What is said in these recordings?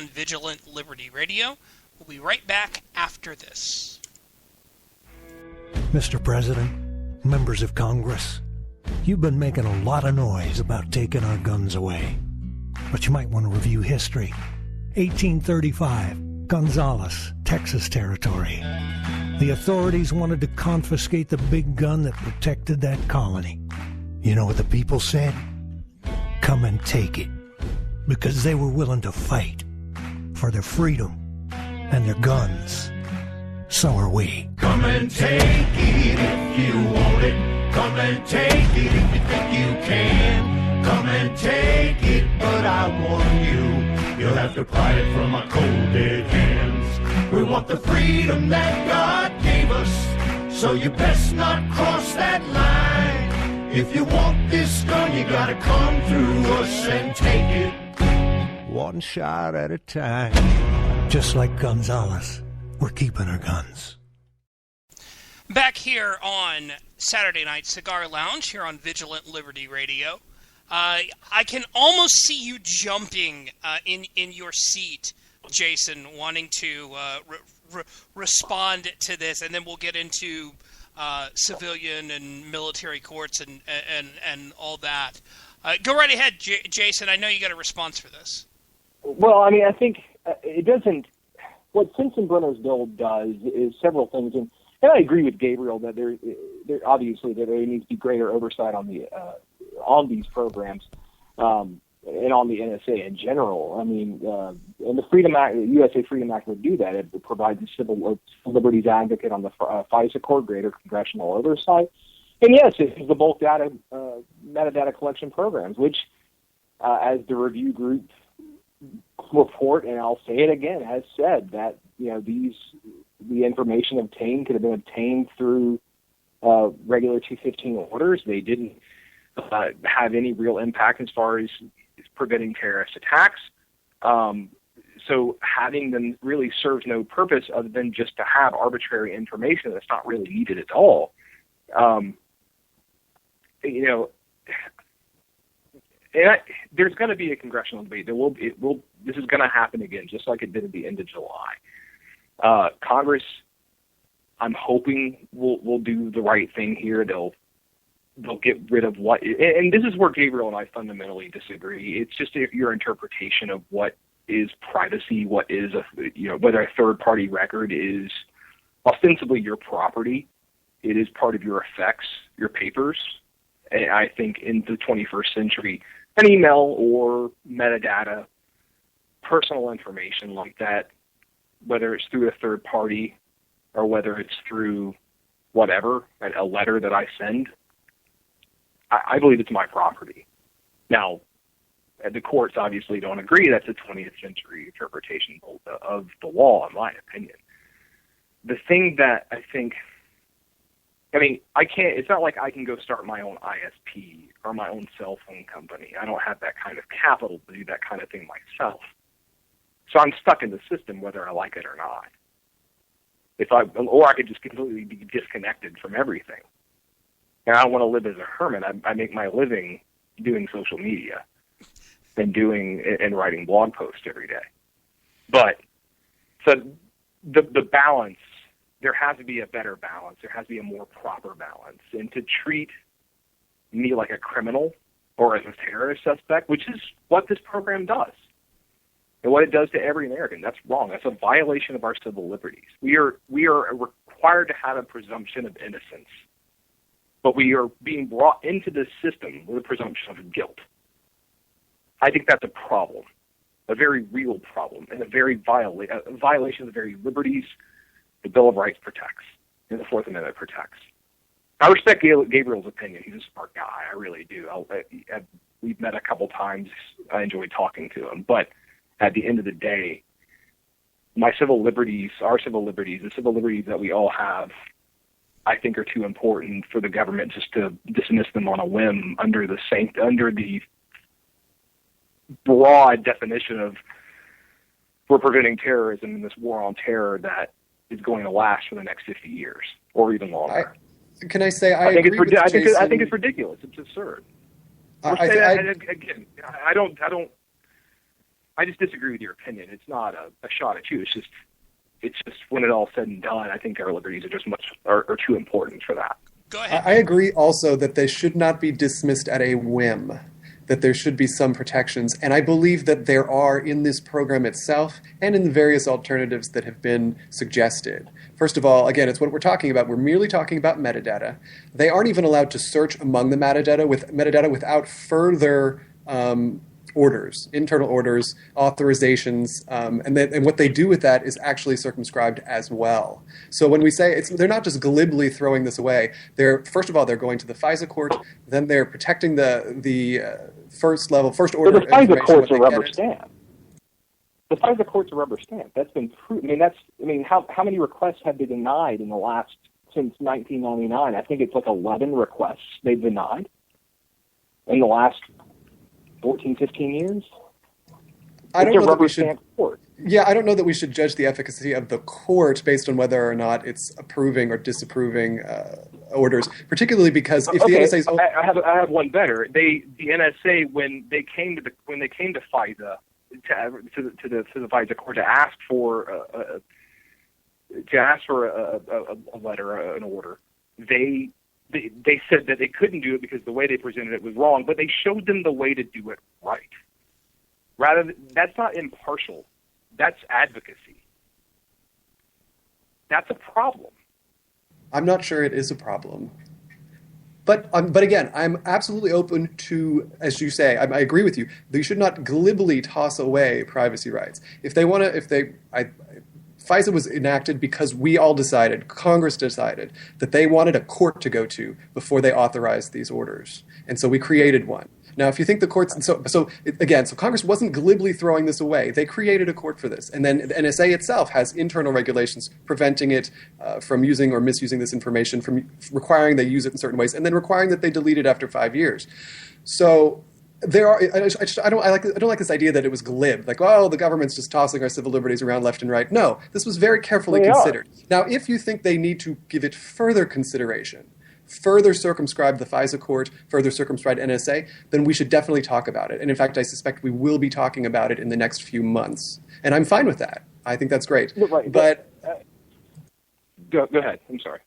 Vigilant Liberty Radio. We'll be right back after this. Mr. President, members of Congress, you've been making a lot of noise about taking our guns away. But you might want to review history. 1835, Gonzales, Texas Territory. The authorities wanted to confiscate the big gun that protected that colony. You know what the people said? Come and take it. Because they were willing to fight for their freedom and their guns. So are we. Come and take it if you want it. Come and take it if you think you can. Come and take it, but I warn you, you'll have to pry it from my cold dead hands. We want the freedom that God gave us, so you best not cross that line. If you want this gun, you gotta come through us and take it. One shot at a time. Just like Gonzales, we're keeping our guns. Back here on Saturday Night Cigar Lounge, here on Vigilant Liberty Radio. I can almost see you jumping in your seat, Jason, wanting to respond to this, and then we'll get into civilian and military courts and all that. Go right ahead, Jason. I know you got a response for this. Well, I mean, I think it doesn't. What Sensenbrenner's bill does is several things, and I agree with Gabriel that there obviously that there needs to be greater oversight on these programs and on the NSA in general. I mean, and the Freedom Act, the USA Freedom Act would do that. It provides a civil liberties advocate on the FISA court, greater congressional oversight. And yes, it's the bulk data, metadata collection programs, which, as the review group report, and I'll say it again, has said that the information obtained could have been obtained through regular 215 orders. They didn't have any real impact as far as preventing terrorist attacks. So having them really serves no purpose other than just to have arbitrary information that's not really needed at all. There's going to be a congressional debate. This is going to happen again, just like it did at the end of July. Congress, I'm hoping, will do the right thing here. They'll get rid of what, and this is where Gabriel and I fundamentally disagree. It's just your interpretation of what is privacy, what is whether a third-party record is ostensibly your property. It is part of your effects, your papers. And I think in the 21st century, an email or metadata, personal information like that, whether it's through a third party or whether it's through whatever, a letter that I send, I believe it's my property. Now, the courts obviously don't agree. That's a 20th century interpretation of the law, in my opinion. The thing that I think, it's not like I can go start my own ISP or my own cell phone company. I don't have that kind of capital to do that kind of thing myself. So I'm stuck in the system whether I like it or not. Or I could just completely be disconnected from everything. And I don't want to live as a hermit. I make my living doing social media and writing blog posts every day. But so the balance, there has to be a better balance. There has to be a more proper balance. And to treat me like a criminal or as a terrorist suspect, which is what this program does, and what it does to every American, that's wrong. That's a violation of our civil liberties. We are required to have a presumption of innocence, but we are being brought into this system with a presumption of guilt. I think that's a problem, a very real problem, and a violation of the very liberties the Bill of Rights protects and the Fourth Amendment protects. I respect Gabriel's opinion. He's a smart guy. I really do. We've met a couple times. I enjoyed talking to him. But at the end of the day, our civil liberties, the civil liberties that we all have, I think are too important for the government just to dismiss them on a whim under the broad definition of we're preventing terrorism in this war on terror that is going to last for the next 50 years or even longer. I think it's ridiculous. It's absurd. I just disagree with your opinion. It's not a shot at you. It's just when it all said and done, I think our liberties are just are too important for that. Go ahead. I agree also that they should not be dismissed at a whim, that there should be some protections. And I believe that there are in this program itself and in the various alternatives that have been suggested. First of all, again, it's what we're talking about. We're merely talking about metadata. They aren't even allowed to search among the metadata without further orders, internal orders, authorizations, and what they do with that is actually circumscribed as well. So when we say they're not just glibly throwing this away. First of all, they're going to the FISA court. Then they're protecting the first order. But the FISA court's a rubber stamp. The FISA court's a rubber stamp. That's been proven. How many requests have been denied in the last since 1999? I think it's like 11 requests they've denied in the last 14, 15 years? I don't know that we should. Yeah, I don't know that we should judge the efficacy of the court based on whether or not it's approving or disapproving orders, particularly because if the NSA's... I have one better. The NSA, when they came to FISA, to the FISA court to ask for a letter, an order, they said that they couldn't do it because the way they presented it was wrong, but they showed them the way to do it right. That's not impartial. That's advocacy. That's a problem. I'm not sure it is a problem. But again, I'm absolutely open to, as you say, I agree with you. They should not glibly toss away privacy rights. FISA was enacted because we all decided, Congress decided, that they wanted a court to go to before they authorized these orders. And so we created one. Now, if you think the courts... So Congress wasn't glibly throwing this away. They created a court for this. And then the NSA itself has internal regulations preventing it from using or misusing this information, from requiring they use it in certain ways, and then requiring that they delete it after 5 years. So... I don't like this idea that it was glib, like, oh, the government's just tossing our civil liberties around left and right. No, this was very carefully considered. Now, if you think they need to give it further consideration, further circumscribe the FISA court, further circumscribe NSA, then we should definitely talk about it. And in fact, I suspect we will be talking about it in the next few months. And I'm fine with that. I think that's great. Right, but go ahead. I'm sorry.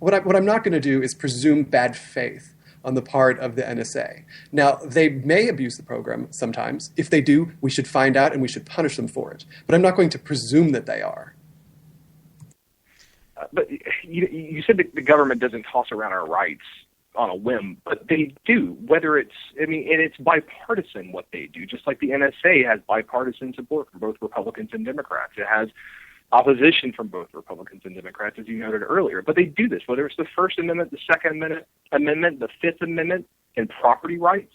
What I'm not going to do is presume bad faith on the part of the NSA. Now, they may abuse the program sometimes. If they do, we should find out and we should punish them for it. But I'm not going to presume that they are. But you said that the government doesn't toss around our rights on a whim, but they do. And it's bipartisan what they do, just like the NSA has bipartisan support from both Republicans and Democrats. It has opposition from both Republicans and Democrats, as you noted earlier. But they do this, whether it's the First Amendment, the Second Amendment, the Fifth Amendment, and property rights.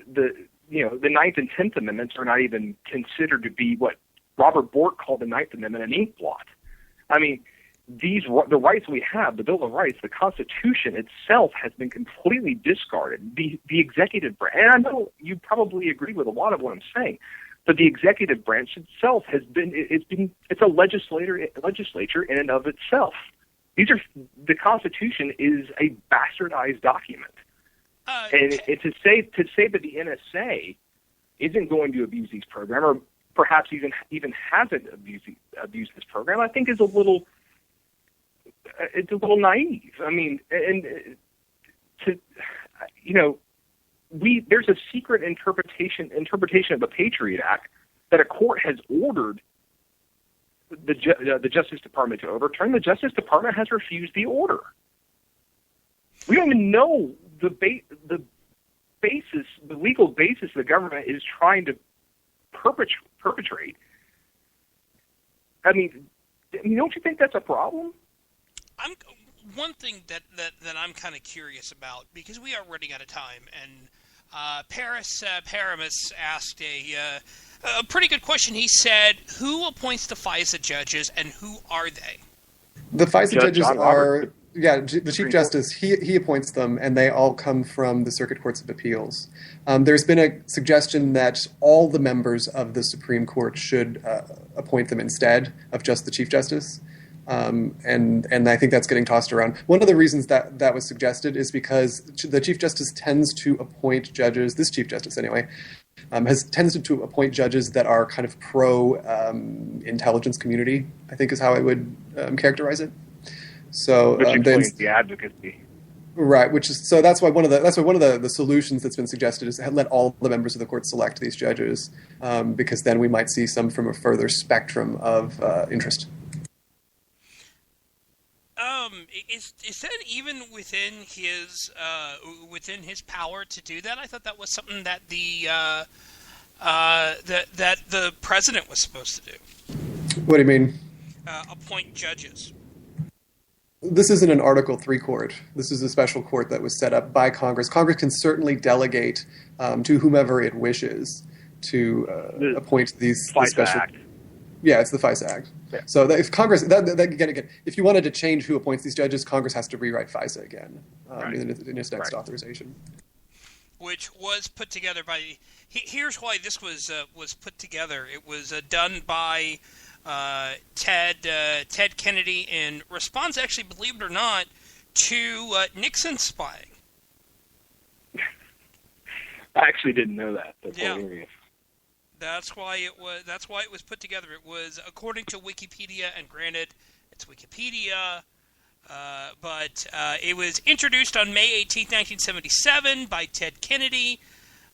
The Ninth and Tenth Amendments are not even considered to be what Robert Bork called the Ninth Amendment an ink blot. I mean, the rights we have, the Bill of Rights, the Constitution itself has been completely discarded. The executive branch, and I know you probably agree with a lot of what I'm saying, but the executive branch itself it's a legislature in and of itself. The Constitution is a bastardized document. And to say that the NSA isn't going to abuse these programs, or perhaps even hasn't abused this program, I think is a little naive. I mean, there's a secret interpretation of the Patriot Act that a court has ordered the Justice Department to overturn. The Justice Department has refused the order. We don't even know the legal basis the government is trying to perpetrate. I mean, don't you think that's a problem? One thing that I'm kind of curious about, because we are running out of time, and Paris Paramus asked a pretty good question. He said, who appoints the FISA judges, and who are they? The FISA judges are... Yeah, the Chief Justice, he appoints them, and they all come from the Circuit Courts of Appeals. There's been a suggestion that all the members of the Supreme Court should appoint them instead of just the Chief Justice. And I think that's getting tossed around. One of the reasons that was suggested is because the Chief Justice tends to appoint judges, this Chief Justice anyway, has tended to appoint judges that are kind of pro intelligence community, I think is how I would characterize it. So which explains the advocacy. Right, that's why one of the solutions that's been suggested is to let all the members of the court select these judges, because then we might see some from a further spectrum of interest. Is that even within his power to do that? I thought that was something that that the president was supposed to do. What do you mean? Appoint judges. This isn't an Article 3 court. This is a special court that was set up by Congress. Congress can certainly delegate to whomever it wishes to appoint these special. Act. Yeah, it's the FISA Act. Yeah. So if Congress, again, if you wanted to change who appoints these judges, Congress has to rewrite FISA again in its next authorization. Which was put together by. Here's why this was put together. It was done by Ted Kennedy in response, actually, believe it or not, to Nixon spying. I actually didn't know that. That's hilarious. That's why it was put together. It was according to Wikipedia, and granted, it's Wikipedia, but it was introduced on May 18, 1977, by Ted Kennedy,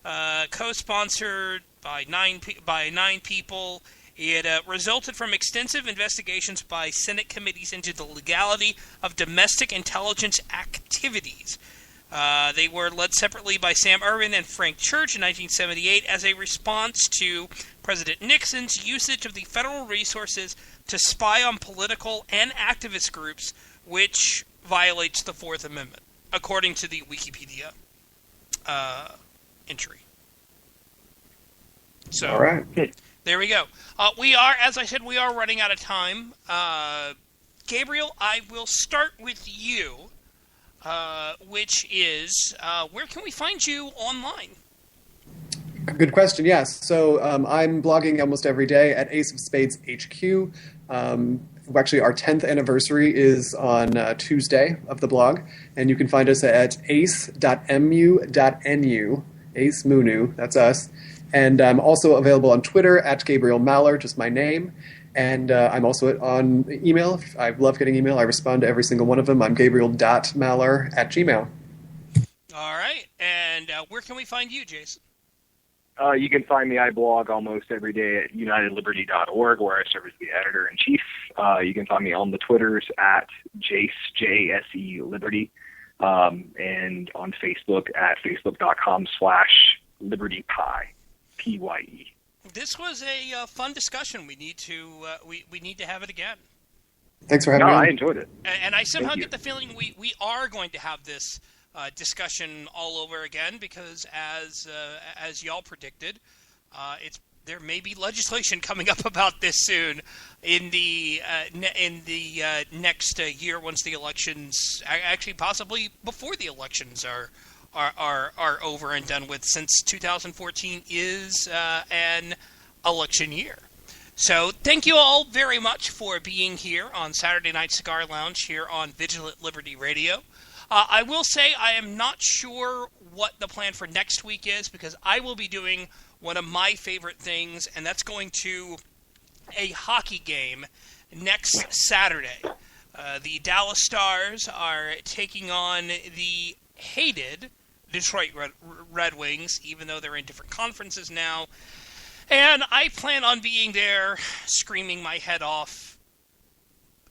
co-sponsored by nine people. It resulted from extensive investigations by Senate committees into the legality of domestic intelligence activities. They were led separately by Sam Ervin and Frank Church in 1978 as a response to President Nixon's usage of the federal resources to spy on political and activist groups, which violates the Fourth Amendment, according to the Wikipedia entry. So, all right. There we go. We are, as I said, running out of time. Gabriel, I will start with you. Which is, where can we find you online? Good question, yes. So I'm blogging almost every day at Ace of Spades HQ. Actually, our 10th anniversary is on Tuesday of the blog, and you can find us at ace.mu.nu, Ace Munu, that's us. And I'm also available on Twitter at Gabriel Maller, just my name. And I'm also on email. I love getting email. I respond to every single one of them. I'm gabriel.maller@gmail. All right. And where can we find you, Jason? You can find me. I blog almost every day at unitedliberty.org, where I serve as the editor-in-chief. You can find me on the Twitters at Jace, J-S-E, Liberty, and on Facebook at facebook.com/LibertyPie, P-Y-E. This was a fun discussion. We need to we need to have it again. Thanks for having me on. I enjoyed it. And I somehow get the feeling we are going to have this discussion all over again, because as y'all predicted, there may be legislation coming up about this soon in the next year, once the elections, actually possibly before the elections are over and done with, since 2014 is an election year. So thank you all very much for being here on Saturday Night Cigar Lounge here on Vigilant Liberty Radio. I will say I am not sure what the plan for next week is, because I will be doing one of my favorite things, and that's going to a hockey game next Saturday. The Dallas Stars are taking on the hated Detroit Red Wings, even though they're in different conferences now. And I plan on being there, screaming my head off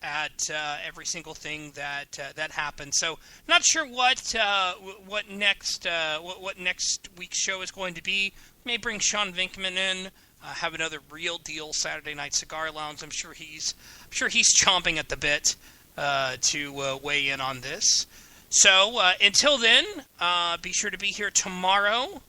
at every single thing that happens. So, not sure what next week's show is going to be. May bring Sean Vinkman in. Have another real deal Saturday Night Cigar Lounge. I'm sure he's chomping at the bit to weigh in on this. So, until then, be sure to be here tomorrow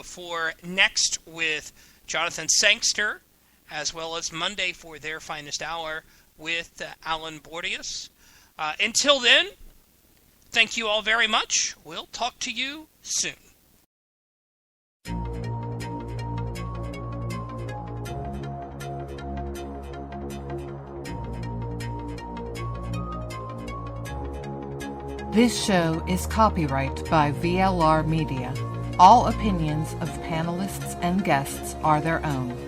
for Next with Jonathan Sangster, as well as Monday for Their Finest Hour with Alan Bordius. Until then, thank you all very much. We'll talk to you soon. This show is copyright by VLR Media. All opinions of panelists and guests are their own.